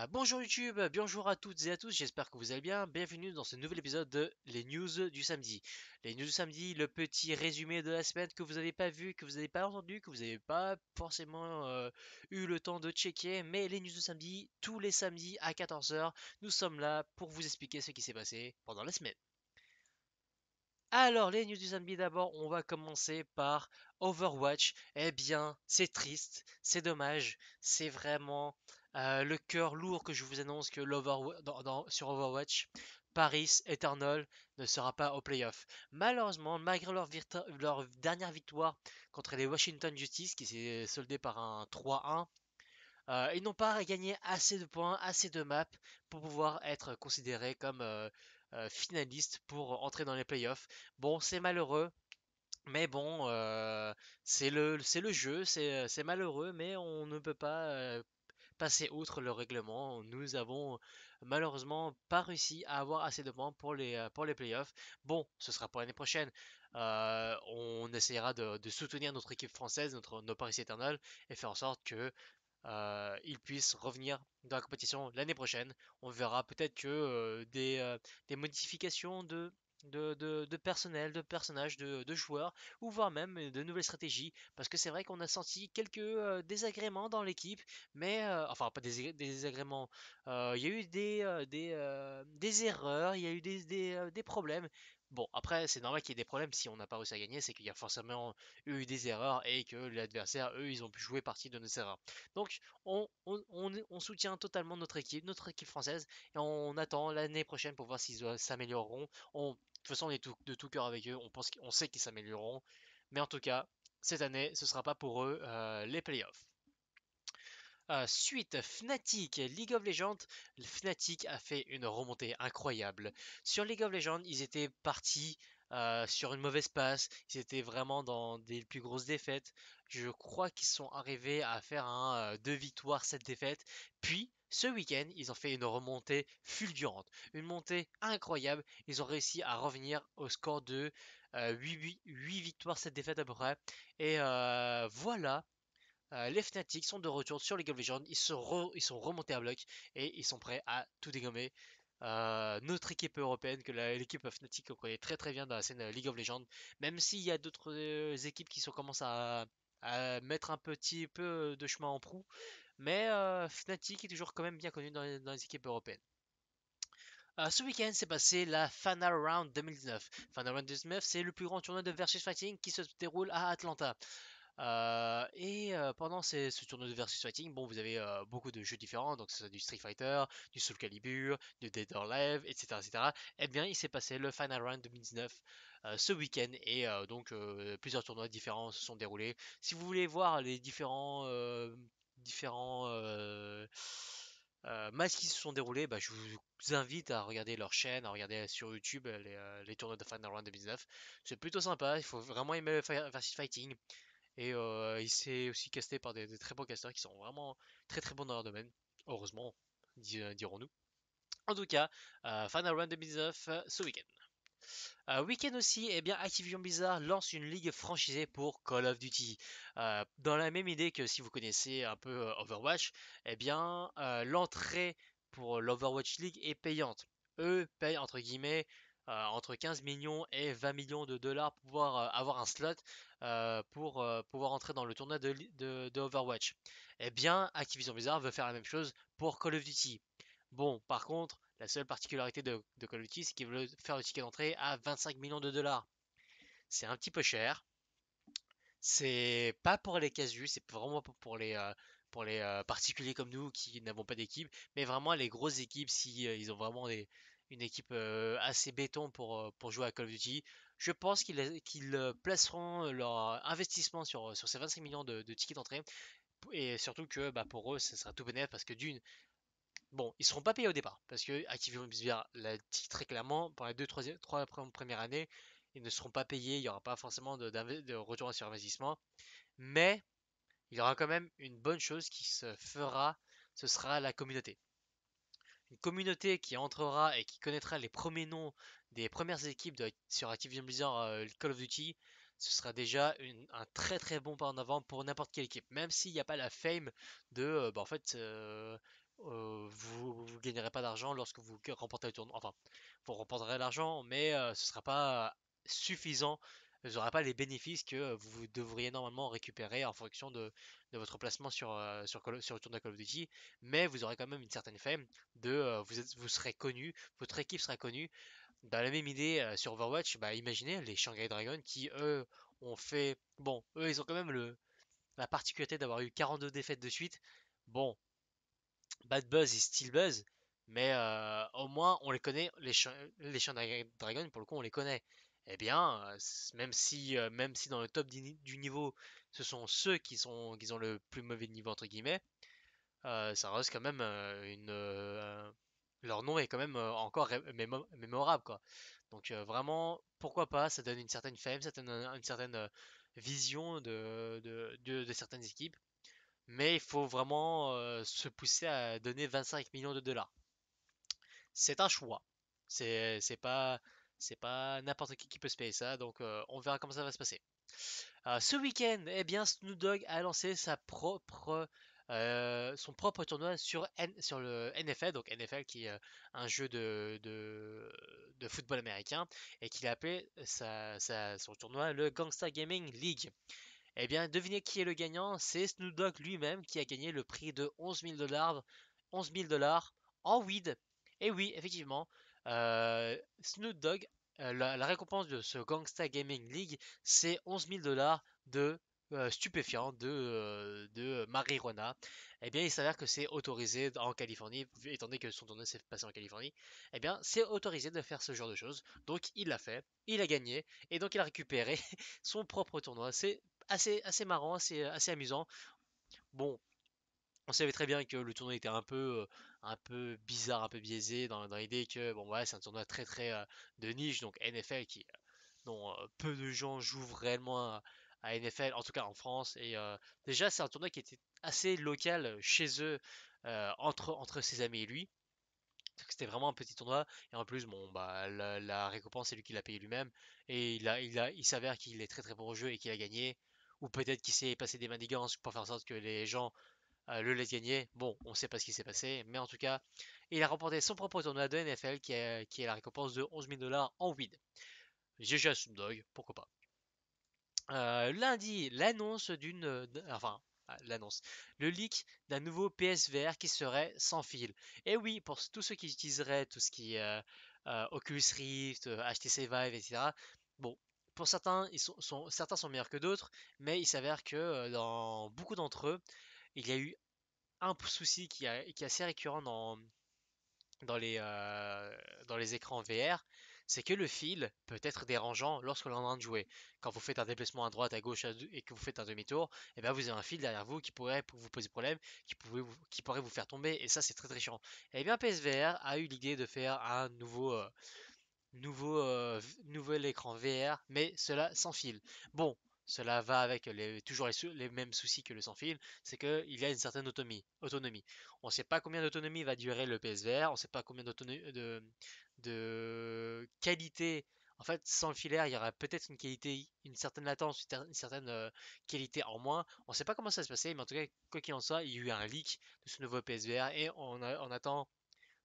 Bonjour YouTube, bonjour à toutes et à tous, j'espère que vous allez bien. Bienvenue dans ce nouvel épisode de Les News du samedi. Les News du samedi, le petit résumé de la semaine que vous n'avez pas vu, que vous n'avez pas entendu, que vous n'avez pas forcément eu le temps de checker. Mais les News du samedi, tous les samedis à 14 heures, nous sommes là pour vous expliquer ce qui s'est passé pendant la semaine. Alors, les news du samedi d'abord, on va commencer par Overwatch. Eh bien, c'est triste, c'est dommage, c'est vraiment le cœur lourd que je vous annonce que sur Overwatch, Paris Eternal ne sera pas au playoff. Malheureusement, malgré leur dernière victoire contre les Washington Justice, qui s'est soldée par un 3-1, ils n'ont pas gagné assez de points, assez de maps pour pouvoir être considérés comme finalistes pour entrer dans les playoffs. Bon, c'est malheureux, mais bon, c'est le jeu, c'est malheureux, mais on ne peut pas passer outre le règlement. Nous avons malheureusement pas réussi à avoir assez de points pour les playoffs. Bon, ce sera pour l'année prochaine. On essaiera de soutenir notre équipe française, nos Paris Eternal, et faire en sorte que ils puissent revenir dans la compétition l'année prochaine. On verra peut-être que des modifications de personnel, de personnages, de joueurs, ou voire même de nouvelles stratégies. Parce que c'est vrai qu'on a senti quelques désagréments dans l'équipe, mais enfin pas des désagréments. Il y a eu des erreurs, il y a eu des problèmes. Bon, après, c'est normal qu'il y ait des problèmes si on n'a pas réussi à gagner, c'est qu'il y a forcément eu des erreurs et que l'adversaire, eux, ils ont pu jouer partie de nos erreurs. Donc, on soutient totalement notre équipe française, et on attend l'année prochaine pour voir s'ils s'amélioreront. De toute façon, on est de tout cœur avec eux, on sait qu'ils s'amélioreront, mais en tout cas, cette année, ce sera pas pour eux les playoffs. Suite Fnatic, League of Legends, Fnatic a fait une remontée incroyable. Sur League of Legends, ils étaient partis sur une mauvaise passe, ils étaient vraiment dans des plus grosses défaites. Je crois qu'ils sont arrivés à faire un 2 victoires, 7 défaites. Puis, ce week-end, ils ont fait une remontée fulgurante, une montée incroyable. Ils ont réussi à revenir au score de 8 victoires, 7 défaites à peu près. Et voilà, les Fnatic sont de retour sur League of Legends, ils sont remontés à bloc et ils sont prêts à tout dégommer. Notre équipe européenne, l'équipe Fnatic qu'on connaît très très bien dans la scène League of Legends, même s'il y a d'autres équipes qui sont commencent à mettre un petit peu de chemin en proue, mais Fnatic est toujours quand même bien connu dans les équipes européennes. Ce week-end s'est passé la Final Round 2019. Final Round 2019, c'est le plus grand tournoi de versus fighting qui se déroule à Atlanta. Pendant ce tournoi de versus fighting, bon, vous avez beaucoup de jeux différents, donc c'est du Street Fighter, du Soul Calibur, du Dead or Alive, etc., etc. Eh bien, il s'est passé le Final Round 2019 ce week-end et plusieurs tournois différents se sont déroulés. Si vous voulez voir les différents matchs qui se sont déroulés, bah, je vous invite à regarder leur chaîne, à regarder sur YouTube les tournois de Final Round 2019. C'est plutôt sympa, il faut vraiment aimer le versus fighting. Et il s'est aussi casté par des très bons casteurs qui sont vraiment très très bons dans leur domaine. Heureusement, dirons-nous. En tout cas, Final Round 2019 ce week-end. Week-end aussi, eh bien, Activision Blizzard lance une ligue franchisée pour Call of Duty. Dans la même idée que si vous connaissez un peu Overwatch, eh bien, l'entrée pour l'Overwatch League est payante. Eux payent entre guillemets entre 15 millions et 20 millions de dollars pour pouvoir avoir un slot pour pouvoir entrer dans le tournoi de Overwatch. Eh bien, Activision Blizzard veut faire la même chose pour Call of Duty. Bon, par contre, la seule particularité de Call of Duty, c'est qu'ils veulent faire le ticket d'entrée à 25 millions de dollars. C'est un petit peu cher. C'est pas pour les casus, c'est vraiment pas pour les particuliers comme nous qui n'avons pas d'équipe, mais vraiment les grosses équipes, si ils ont vraiment une équipe assez béton pour jouer à Call of Duty, je pense qu'ils placeront leur investissement sur ces 25 millions de tickets d'entrée. Et surtout que bah, pour eux, ça sera tout bénéfice parce que d'une, bon, ils seront pas payés au départ parce que Activision Blizzard l'a dit très clairement pour les trois premières années, ils ne seront pas payés, il n'y aura pas forcément de retour sur investissement, mais il y aura quand même une bonne chose qui se fera, ce sera la communauté. Une communauté qui entrera et qui connaîtra les premiers noms des premières équipes sur Activision Blizzard Call of Duty, ce sera déjà un très très bon pas en avant pour n'importe quelle équipe. Même s'il n'y a pas la fame de bah, en fait gagnerez pas d'argent lorsque vous remportez le tournoi. Enfin, vous remporterez l'argent, mais ce sera pas suffisant. Vous n'aurez pas les bénéfices que vous devriez normalement récupérer en fonction de votre placement sur le tournoi Call of Duty. Mais vous aurez quand même une certaine fame vous serez connu, votre équipe sera connue. Dans la même idée sur Overwatch, bah imaginez les Shanghai Dragons qui eux ont fait. Bon, eux ils ont quand même la particularité d'avoir eu 42 défaites de suite. Bon, Bad Buzz et Steel Buzz, mais au moins on les connaît, les Shanghai Dragons pour le coup on les connaît. Eh bien, même si dans le top du niveau, ce sont ceux qui ont le plus mauvais niveau entre guillemets, ça reste quand même leur nom est quand même encore mémorable quoi. Donc vraiment, pourquoi pas, ça donne une certaine fame, ça donne une certaine vision de certaines équipes, mais il faut vraiment se pousser à donner 25 millions de dollars. C'est un choix. C'est pas c'est pas n'importe qui peut se payer ça, donc on verra comment ça va se passer. Ce week-end, eh bien, Snoop Dogg a lancé son propre tournoi sur le NFL, donc NFL qui est un jeu de football américain, et qu'il a appelé son tournoi le Gangsta Gaming League. Eh bien, devinez qui est le gagnant? C'est Snoop Dogg lui-même qui a gagné le prix de 11 000 dollars en weed. Et oui, effectivement, Snoop Dogg, la récompense de ce Gangsta Gaming League, c'est 11 000 dollars de stupéfiants, de marijuana. Eh bien, il s'avère que c'est autorisé en Californie, étant donné que son tournoi s'est passé en Californie. Eh bien, c'est autorisé de faire ce genre de choses. Donc, il l'a fait, il a gagné, et donc il a récupéré son propre tournoi. C'est assez marrant, assez amusant. Bon, on savait très bien que le tournoi était un peu bizarre, un peu biaisé dans l'idée que bon ouais, c'est un tournoi très de niche, donc NFL dont peu de gens jouent réellement à NFL, en tout cas en France. Et déjà, c'est un tournoi qui était assez local chez eux, entre ses amis et lui. C'était vraiment un petit tournoi et en plus bon bah la récompense c'est lui qui l'a payé lui-même et il s'avère qu'il est très bon au jeu et qu'il a gagné ou peut-être qu'il s'est passé des manigances pour faire en sorte que les gens le laissent gagner. Bon, on sait pas ce qui s'est passé mais en tout cas, il a remporté son propre tournoi de NFL qui est la récompense de 11 000 dollars en weed. GG à Snoop Dogg, pourquoi pas. Lundi, l'annonce, le leak d'un nouveau PSVR qui serait sans fil. Et oui, pour tous ceux qui utiliseraient tout ce qui est Oculus Rift, HTC Vive, etc. Bon, pour certains, certains sont meilleurs que d'autres, mais il s'avère que dans beaucoup d'entre eux, il y a eu un souci qui est assez récurrent dans dans les écrans VR, c'est que le fil peut être dérangeant lorsque l'on est en train de jouer. Quand vous faites un déplacement à droite, à gauche et que vous faites un demi-tour, et bien vous avez un fil derrière vous qui pourrait vous poser problème, qui pourrait vous faire tomber, et ça c'est très chiant. Et bien PSVR a eu l'idée de faire un nouvel écran VR, mais cela sans fil. Bon, cela va avec toujours les mêmes soucis que le sans fil, c'est qu'il y a une certaine autonomie. On ne sait pas combien d'autonomie va durer le PSVR, on ne sait pas combien de qualité. En fait, sans le filaire, il y aura peut-être une qualité, une certaine latence, une certaine qualité en moins. On ne sait pas comment ça va se passer, mais en tout cas, quoi qu'il en soit, il y a eu un leak de ce nouveau PSVR et on attend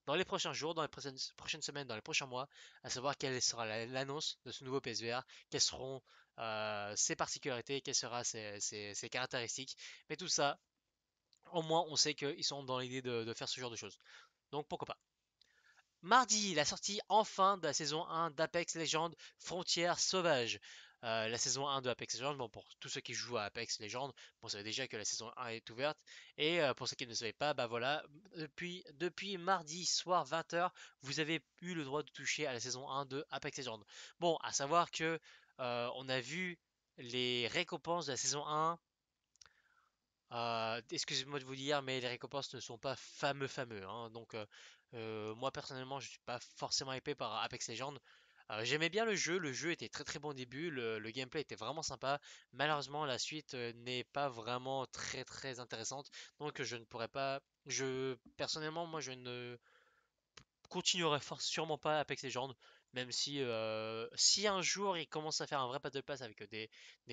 dans les prochains jours, dans les prochaines semaines, dans les prochains mois, à savoir quelle sera l'annonce de ce nouveau PSVR, quelles seront ses particularités, quelles seront ses caractéristiques. Mais tout ça, au moins, on sait qu'ils sont dans l'idée de faire ce genre de choses. Donc pourquoi pas. Mardi, la sortie enfin de la saison 1 d'Apex Legends Frontières Sauvages. La saison 1 de Apex Legends, bon, pour tous ceux qui jouent à Apex Legends, bon, vous savez déjà que la saison 1 est ouverte. Et pour ceux qui ne le savaient pas, bah voilà, depuis mardi soir 20h, vous avez eu le droit de toucher à la saison 1 de Apex Legends. Bon, à savoir que on a vu les récompenses de la saison 1. Excusez-moi de vous dire, mais les récompenses ne sont pas fameux, hein. Donc, moi personnellement, je suis pas forcément hypé par Apex Legends. J'aimais bien le jeu était très bon au début, le gameplay était vraiment sympa. Malheureusement, la suite n'est pas vraiment très intéressante, donc je ne pourrais pas. Personnellement, moi, je ne continuerai sûrement pas Apex Legends. même si un jour il commence à faire un vrai Battle Pass avec des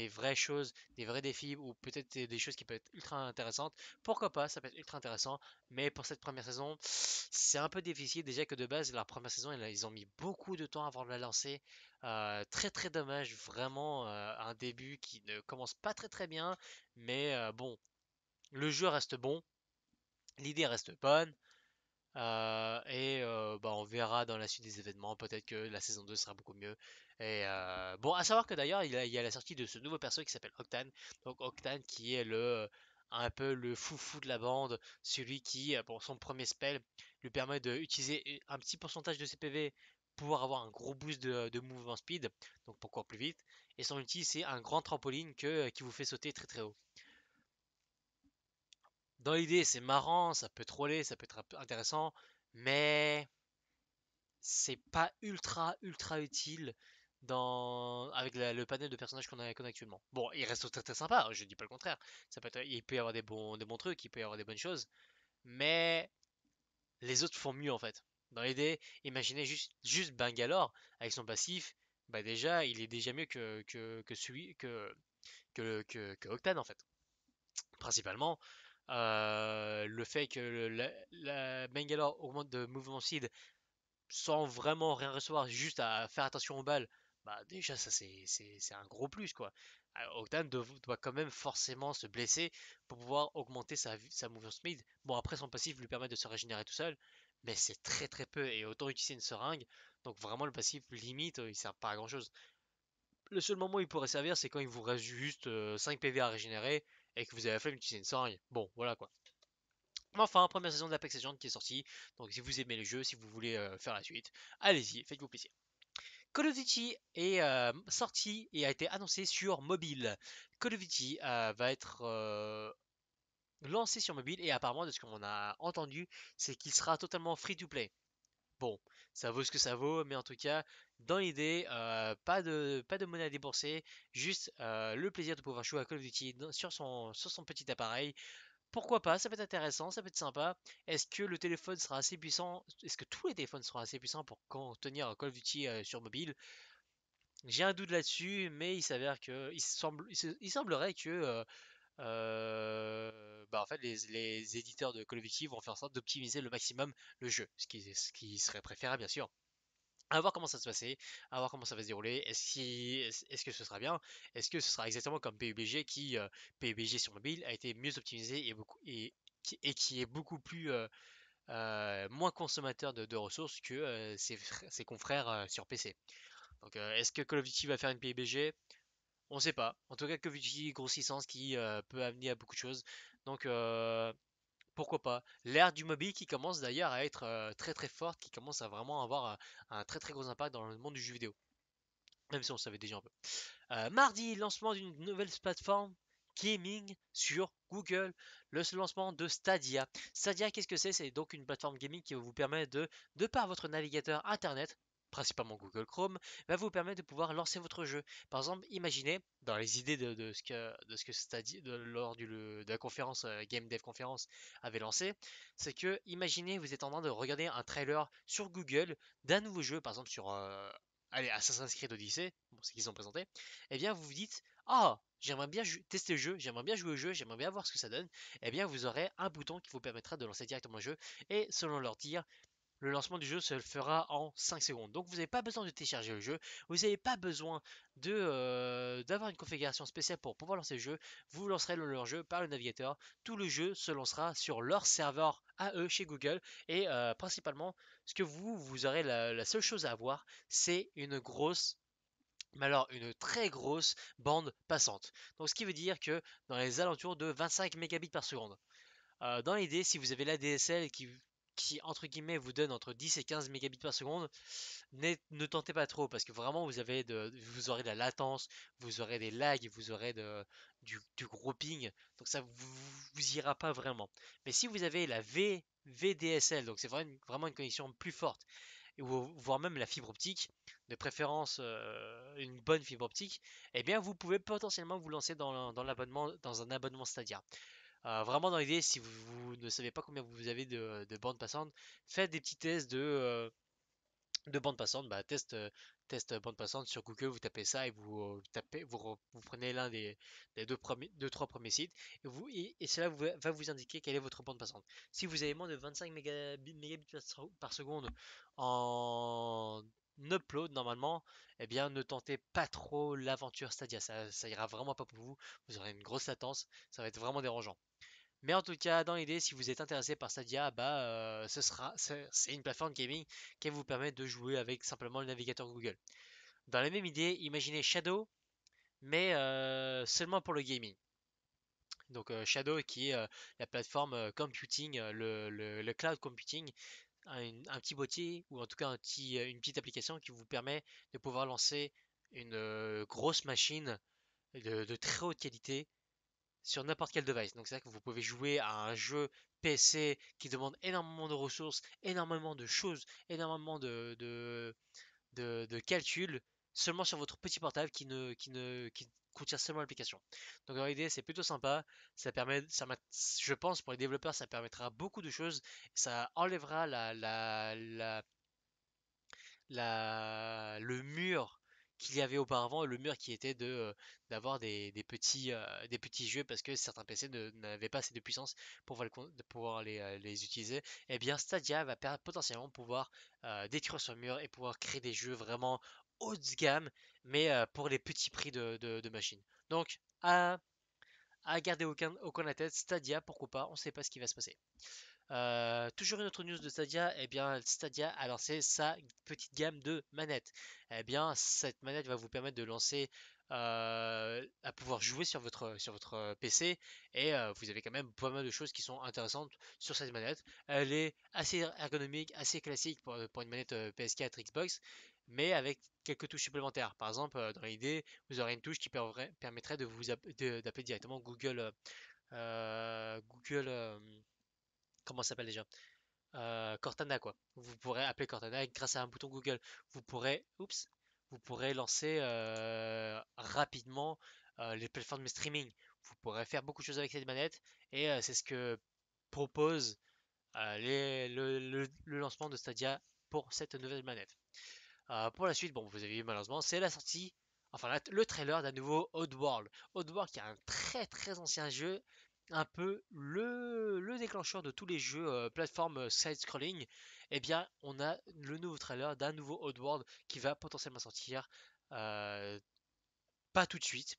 vraies choses, des vrais défis, ou peut-être des choses qui peuvent être ultra intéressantes, pourquoi pas, ça peut être ultra intéressant, mais pour cette première saison, c'est un peu difficile, déjà que de base, la première saison, ils ont mis beaucoup de temps avant de la lancer, très très dommage, vraiment un début qui ne commence pas très très bien, mais bon, le jeu reste bon, l'idée reste bonne, bah, on verra dans la suite des événements. Peut-être que la saison 2 sera beaucoup mieux. Et bon, à savoir que d'ailleurs, il y a la sortie de ce nouveau perso qui s'appelle Octane. Donc Octane qui est un peu le foufou de la bande, celui qui, pour son premier spell, lui permet d'utiliser un petit pourcentage de ses PV pour avoir un gros boost de mouvement speed, donc pour courir plus vite. Et son ulti, c'est un grand trampoline qui vous fait sauter très très haut. Dans l'idée, c'est marrant, ça peut troller, ça peut être un peu intéressant, mais c'est pas ultra utile avec le panel de personnages qu'on a actuellement. Bon, il reste très très sympa, je dis pas le contraire. Il peut y avoir des bons trucs, il peut y avoir des bonnes choses, mais les autres font mieux en fait. Dans l'idée, imaginez juste Bangalore avec son passif, bah déjà, il est déjà mieux que celui que Octane en fait. Principalement, le fait que la Bangalore augmente de mouvement speed sans vraiment rien recevoir, juste à faire attention aux balles, bah déjà ça c'est un gros plus quoi. Octane doit quand même forcément se blesser pour pouvoir augmenter sa movement speed. Bon après son passif lui permet de se régénérer tout seul, mais c'est très très peu et autant utiliser une seringue, donc vraiment le passif limite il sert pas à grand chose. Le seul moment où il pourrait servir c'est quand il vous reste juste 5 PV à régénérer et que vous avez la flemme d'utiliser une seringue. Bon voilà quoi. Mais enfin, première saison d'Apex Legends qui est sortie. Donc si vous aimez le jeu, si vous voulez faire la suite, allez-y, faites-vous plaisir. Call of Duty est sorti et a été annoncé sur mobile. Call of Duty va être lancé sur mobile et apparemment de ce qu'on a entendu, c'est qu'il sera totalement free to play. Bon, ça vaut ce que ça vaut, mais en tout cas, dans l'idée, pas de monnaie à débourser, juste le plaisir de pouvoir jouer à Call of Duty sur son petit appareil. Pourquoi pas, ça peut être intéressant, ça peut être sympa. Est-ce que le téléphone sera assez puissant? Est-ce que tous les téléphones seront assez puissants pour contenir Call of Duty sur mobile? J'ai un doute là-dessus, mais il s'avère que il semblerait que bah en fait les éditeurs de Call of Duty vont faire en sorte d'optimiser le maximum le jeu, ce qui serait préférable bien sûr. À voir comment ça va se passer, à voir comment ça va se dérouler. Est-ce que ce sera bien? Est-ce que ce sera exactement comme PUBG PUBG sur mobile a été mieux optimisé et qui est beaucoup plus moins consommateur de ressources que ses confrères sur PC. Donc est-ce que Call of Duty va faire une PUBG? On ne sait pas. En tout cas, Call of Duty grossissance qui peut amener à beaucoup de choses. Donc pourquoi pas. L'ère du mobile qui commence d'ailleurs à être très très forte, qui commence à vraiment avoir un très très gros impact dans le monde du jeu vidéo. Même si on le savait déjà un peu. Mardi, lancement d'une nouvelle plateforme gaming sur Google, le lancement de Stadia. Stadia, qu'est-ce que c'est? C'est donc une plateforme gaming qui va vous permettre de par votre navigateur internet, principalement Google Chrome, va vous permettre de pouvoir lancer votre jeu. Par exemple, imaginez, dans les idées de ce que Stadia, lors de la conférence Game Dev Conference avait lancé, c'est que, imaginez, vous êtes en train de regarder un trailer sur Google d'un nouveau jeu, par exemple sur allez, Assassin's Creed Odyssey, bon, c'est qu'ils ont présenté, eh bien vous vous dites, ah, j'aimerais bien tester le jeu, j'aimerais bien jouer au jeu, j'aimerais bien voir ce que ça donne, eh bien vous aurez un bouton qui vous permettra de lancer directement le jeu, et selon leur dire, le lancement du jeu se le fera en 5 secondes. Donc vous n'avez pas besoin de télécharger le jeu, vous n'avez pas besoin d'avoir une configuration spéciale pour pouvoir lancer le jeu. Vous lancerez leur jeu par le navigateur. Tout le jeu se lancera sur leur serveur à eux chez Google. Et principalement, ce que vous aurez la seule chose à avoir, c'est une grosse mais alors une très grosse bande passante. Donc ce qui veut dire que dans les alentours de 25 mégabits par seconde. Dans l'idée, si vous avez l'ADSL qui, entre guillemets, vous donne entre 10 et 15 mégabits par seconde, ne tentez pas trop parce que vraiment vous aurez de la latence, vous aurez des lags, vous aurez du gros ping, donc ça vous ira pas vraiment. Mais si vous avez la VDSL, donc c'est vraiment une connexion plus forte, voire même la fibre optique, de préférence une bonne fibre optique, eh bien vous pouvez potentiellement vous lancer dans un abonnement Stadia. Vraiment dans l'idée, si vous ne savez pas combien vous avez de bandes passantes, faites des petits tests de bande passante, bah, test bande passante sur Google, vous tapez ça et vous prenez l'un des deux, trois premiers sites et cela va vous indiquer quelle est votre bande passante. Si vous avez moins de 25 mégabits par seconde en upload normalement, eh bien ne tentez pas trop l'aventure Stadia, ça ira vraiment pas pour vous, vous aurez une grosse latence, ça va être vraiment dérangeant. Mais en tout cas, dans l'idée, si vous êtes intéressé par Stadia, bah, c'est une plateforme gaming qui vous permet de jouer avec simplement le navigateur Google. Dans la même idée, imaginez Shadow, mais seulement pour le gaming. Donc Shadow qui est la plateforme computing, le cloud computing, un petit boîtier ou en tout cas une petite application qui vous permet de pouvoir lancer une grosse machine de très haute qualité sur n'importe quel device. Donc c'est-à-dire que vous pouvez jouer à un jeu PC qui demande énormément de ressources, énormément de choses, énormément de calculs seulement sur votre petit portable qui contient seulement l'application. Donc dans l'idée c'est plutôt sympa, je pense pour les développeurs ça permettra beaucoup de choses, ça enlèvera le mur qu'il y avait auparavant, le mur qui était d'avoir des petits jeux parce que certains PC n'avaient pas assez de puissance de pouvoir les utiliser. Et bien Stadia va potentiellement pouvoir détruire ce mur et pouvoir créer des jeux vraiment haut de gamme, mais pour les petits prix de machines. Donc à garder au coin de la tête, Stadia, pourquoi pas, on ne sait pas ce qui va se passer. Toujours une autre news de Stadia, eh bien Stadia a lancé sa petite gamme de manettes. Eh bien cette manette va vous permettre de lancer à pouvoir jouer sur votre PC et vous avez quand même pas mal de choses qui sont intéressantes sur cette manette. Elle est assez ergonomique, assez classique pour une manette PS4 Xbox, mais avec quelques touches supplémentaires. Par exemple, dans l'idée, vous aurez une touche qui permettrait d'appeler directement Google, comment ça s'appelle déjà? Cortana quoi. Vous pourrez appeler Cortana grâce à un bouton Google. Vous pourrez lancer rapidement les plateformes de streaming. Vous pourrez faire beaucoup de choses avec cette manette et c'est ce que propose le lancement de Stadia pour cette nouvelle manette. Pour la suite, bon, vous avez vu malheureusement, c'est la sortie, enfin le trailer d'un nouveau Oddworld. Oddworld qui est un très très ancien jeu, un peu le déclencheur de tous les jeux plateforme side-scrolling. Eh bien, on a le nouveau trailer d'un nouveau Oddworld qui va potentiellement sortir. euh, Pas tout de suite,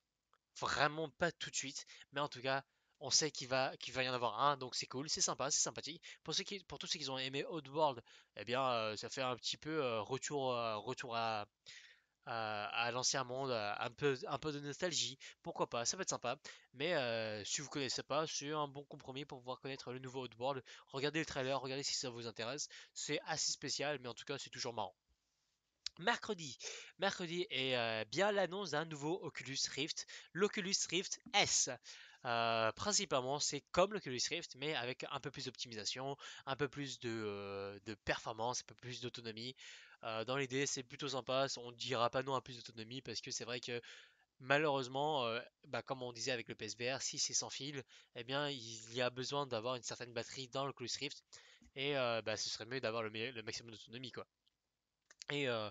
vraiment pas tout de suite, mais en tout cas, on sait qu'il va y en avoir un, donc c'est cool, c'est sympa, c'est sympathique. Pour tous ceux qui ont aimé Oddworld, eh bien, ça fait un petit peu retour à l'ancien monde, un peu de nostalgie. Pourquoi pas, ça peut être sympa. Mais si vous connaissez pas, c'est un bon compromis pour pouvoir connaître le nouveau Oddworld. Regardez le trailer, regardez si ça vous intéresse. C'est assez spécial, mais en tout cas, c'est toujours marrant. Mercredi, mercredi est bien l'annonce d'un nouveau Oculus Rift, l'Oculus Rift S. Principalement, c'est comme l'Oculus Rift, mais avec un peu plus d'optimisation, un peu plus de performance, un peu plus d'autonomie. Dans l'idée, c'est plutôt sympa. On ne dira pas non à plus d'autonomie parce que c'est vrai que malheureusement, bah, comme on disait avec le PSVR, si c'est sans fil, eh bien, il y a besoin d'avoir une certaine batterie dans l'Oculus Rift et bah, ce serait mieux d'avoir le maximum d'autonomie, quoi. Et un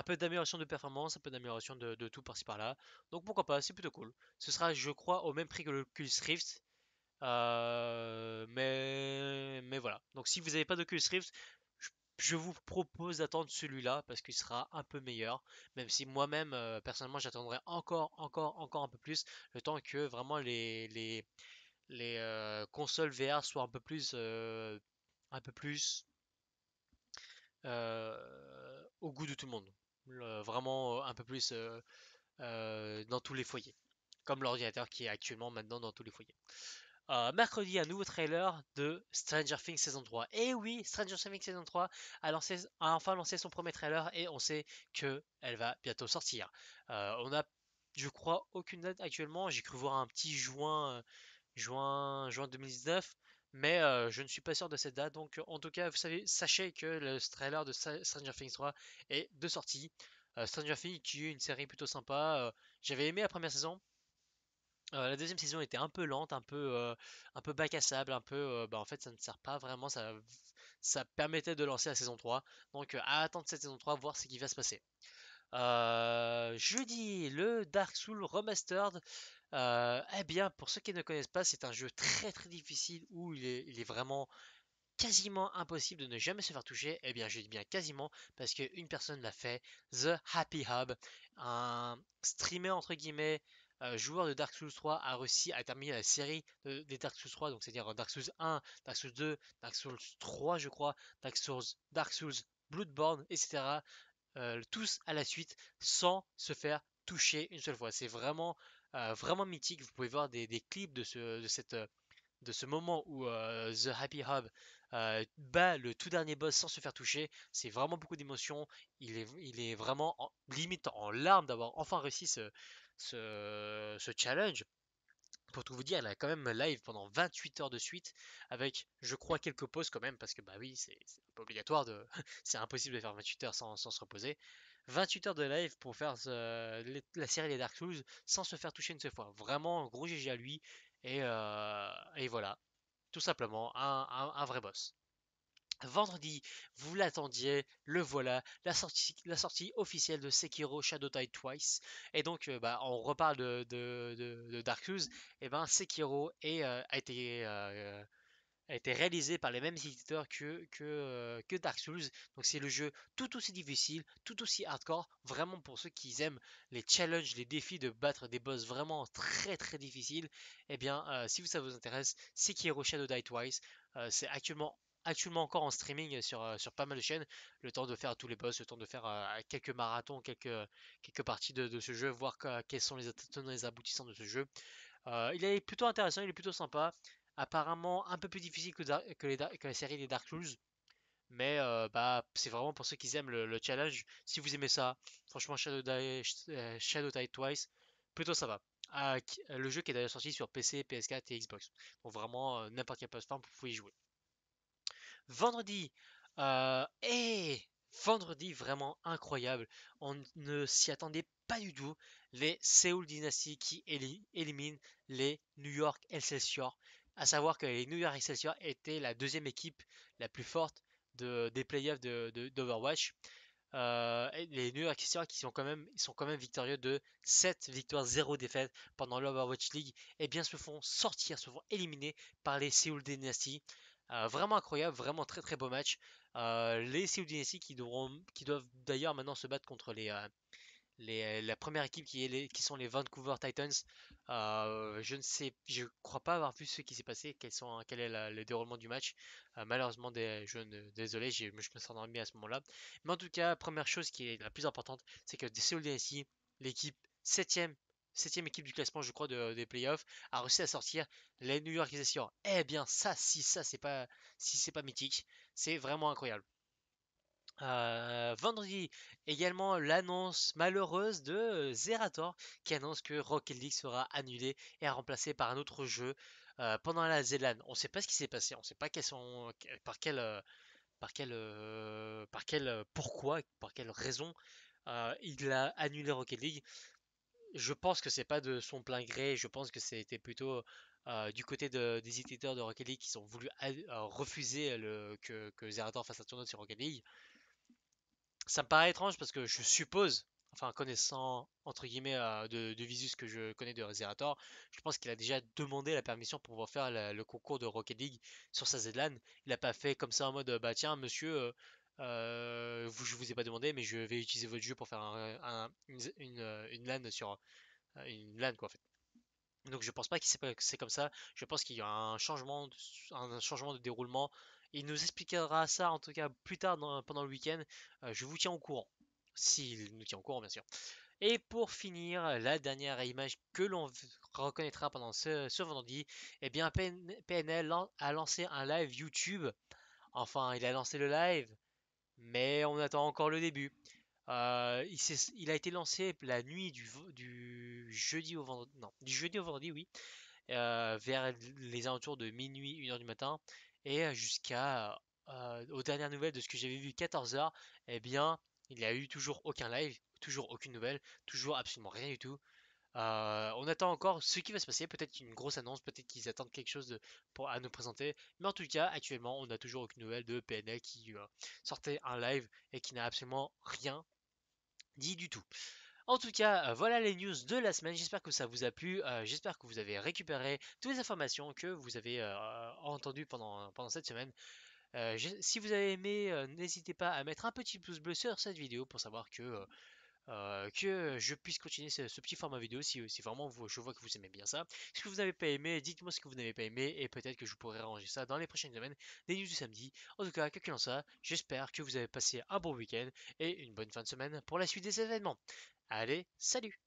peu d'amélioration de performance, un peu d'amélioration de tout par-ci par-là. Donc pourquoi pas, c'est plutôt cool. Ce sera, je crois, au même prix que le Oculus Rift. Mais voilà. Donc si vous n'avez pas d'Oculus Rift, je, je vous propose d'attendre celui-là parce qu'il sera un peu meilleur. Même si moi-même, personnellement, j'attendrai encore un peu plus. Le temps que vraiment les consoles VR soient un peu plus au goût de tout le monde. Vraiment un peu plus dans tous les foyers. Comme l'ordinateur qui est actuellement maintenant dans tous les foyers. Mercredi, un nouveau trailer de Stranger Things saison 3. Et oui, Stranger Things saison 3 a enfin lancé son premier trailer et on sait que elle va bientôt sortir. On a, je crois, aucune date actuellement. J'ai cru voir un petit juin 2019, mais je ne suis pas sûr de cette date. Donc, en tout cas, sachez que le trailer de Stranger Things 3 est de sortie. Stranger Things qui est une série plutôt sympa. J'avais aimé la première saison. La deuxième saison était un peu lente, un peu bac à sable, un peu, bah, en fait, ça ne sert pas vraiment. ça permettait de lancer la saison 3. Donc à attendre cette saison 3, voir ce qui va se passer. Jeudi, le Dark Souls Remastered. Eh bien, pour ceux qui ne connaissent pas, c'est un jeu très très difficile où il est vraiment quasiment impossible de ne jamais se faire toucher. Eh bien, je dis bien quasiment parce qu'une personne l'a fait, The Happy Hub, un streamer entre guillemets, joueur de Dark Souls 3, a réussi à terminer la série des Dark Souls 3, donc c'est-à-dire Dark Souls 1, Dark Souls 2, Dark Souls 3, je crois, Dark Souls Bloodborne, etc. Tous à la suite sans se faire toucher une seule fois. C'est vraiment, vraiment mythique. Vous pouvez voir des clips de ce moment où The Happy Hub bat le tout dernier boss sans se faire toucher. C'est vraiment beaucoup d'émotions. Il est vraiment limite en larmes d'avoir enfin réussi ce challenge. Pour tout vous dire, elle a quand même live pendant 28 heures de suite, avec, je crois, quelques pauses quand même, parce que bah oui, c'est pas obligatoire c'est impossible de faire 28 heures sans se reposer. 28 heures de live pour faire la série des Dark Souls sans se faire toucher une seule fois. Vraiment, gros GG à lui. Et voilà, tout simplement, un vrai boss. Vendredi, vous l'attendiez, le voilà, la sortie officielle de Sekiro Shadow Die Twice. Et donc, bah, on reparle de Dark Souls. Et ben, Sekiro a été réalisé par les mêmes éditeurs que Dark Souls. Donc, c'est le jeu tout aussi difficile, tout aussi hardcore. Vraiment, pour ceux qui aiment les challenges, les défis de battre des boss vraiment très très difficiles. Eh bien, si ça vous intéresse, Sekiro Shadow Die Twice, c'est actuellement encore en streaming sur pas mal de chaînes, le temps de faire tous les boss, le temps de faire quelques marathons, quelques parties de ce jeu, voir quels sont les tenants et les aboutissants de ce jeu. Il est plutôt intéressant, il est plutôt sympa. Apparemment un peu plus difficile que la série des Dark Souls, mais bah, c'est vraiment pour ceux qui aiment le challenge. Si vous aimez ça, franchement Shadow Die Twice, plutôt ça va. Le jeu qui est d'ailleurs sorti sur PC, PS4 et Xbox. Donc vraiment n'importe quelle plateforme, vous pouvez y jouer. Vendredi, et vendredi vraiment incroyable. On ne s'y attendait pas du tout. Les Seoul Dynasty qui éliminent les New York Excelsior. À savoir que les New York Excelsior étaient la deuxième équipe la plus forte des playoffs d'Overwatch. Les New York Excelsior qui sont quand même victorieux de 7 victoires, 0 défaites pendant l'Overwatch League, et bien se font éliminer par les Seoul Dynasty. Vraiment incroyable, vraiment très très beau match. Les Seoul Dynasty qui doivent d'ailleurs maintenant se battre contre la première équipe qui sont les Vancouver Titans. Je crois pas avoir vu ce qui s'est passé, quel est le déroulement du match. Malheureusement, désolé, je me suis endormi à ce moment-là. Mais en tout cas, première chose qui est la plus importante, c'est que Seoul Dynasty, l'équipe septième équipe du classement, je crois, des playoffs, a réussi à sortir les New York Excelsior. Eh bien, ça si c'est pas mythique, c'est vraiment incroyable. Vendredi, également l'annonce malheureuse de Zerator qui annonce que Rocket League sera annulé et remplacé par un autre jeu pendant la ZLAN. On ne sait pas ce qui s'est passé, on ne sait pas pourquoi, par quelle raison il a annulé Rocket League. Je pense que c'est pas de son plein gré, je pense que c'était plutôt du côté des éditeurs de Rocket League qui ont voulu refuser que Zerator fasse un tournoi sur Rocket League. Ça me paraît étrange parce que je suppose, enfin connaissant entre guillemets de Visus que je connais de Zerator, je pense qu'il a déjà demandé la permission pour pouvoir faire le concours de Rocket League sur sa ZLAN. Il n'a pas fait comme ça en mode bah tiens monsieur, je vous ai pas demandé mais je vais utiliser votre jeu pour faire une LAN sur une LAN quoi en fait. Donc je pense pas qu'il c'est comme ça. Je pense qu'il y a un changement de déroulement. Il nous expliquera ça en tout cas plus tard pendant le week-end. Je vous tiens au courant. S'il nous tient au courant bien sûr. Et pour finir, la dernière image que l'on reconnaîtra pendant ce vendredi, eh bien PNL a lancé un live YouTube. Enfin, il a lancé le live, mais on attend encore le début. Il a été lancé la nuit du jeudi au vendredi, non, du jeudi au vendredi, oui, vers les alentours de minuit, 1 heure du matin, et jusqu'à, aux dernières nouvelles de ce que j'avais vu, 14 heures, eh bien, il n'y a eu toujours aucun live, toujours aucune nouvelle, toujours absolument rien du tout. On attend encore ce qui va se passer, peut-être une grosse annonce, peut-être qu'ils attendent quelque chose à nous présenter. Mais en tout cas, actuellement, on n'a toujours aucune nouvelle de PNL qui sortait un live et qui n'a absolument rien dit du tout. En tout cas, voilà les news de la semaine. J'espère que ça vous a plu. J'espère que vous avez récupéré toutes les informations que vous avez entendues pendant cette semaine. Si vous avez aimé, n'hésitez pas à mettre un petit pouce bleu sur cette vidéo pour savoir que je puisse continuer ce petit format vidéo si vraiment je vois que vous aimez bien ça. Si vous n'avez pas aimé, dites-moi ce que vous n'avez pas aimé et peut-être que je pourrai arranger ça dans les prochaines semaines, des news du samedi. En tout cas, quoi qu'il en soit, j'espère que vous avez passé un bon week-end et une bonne fin de semaine pour la suite des événements. Allez, salut!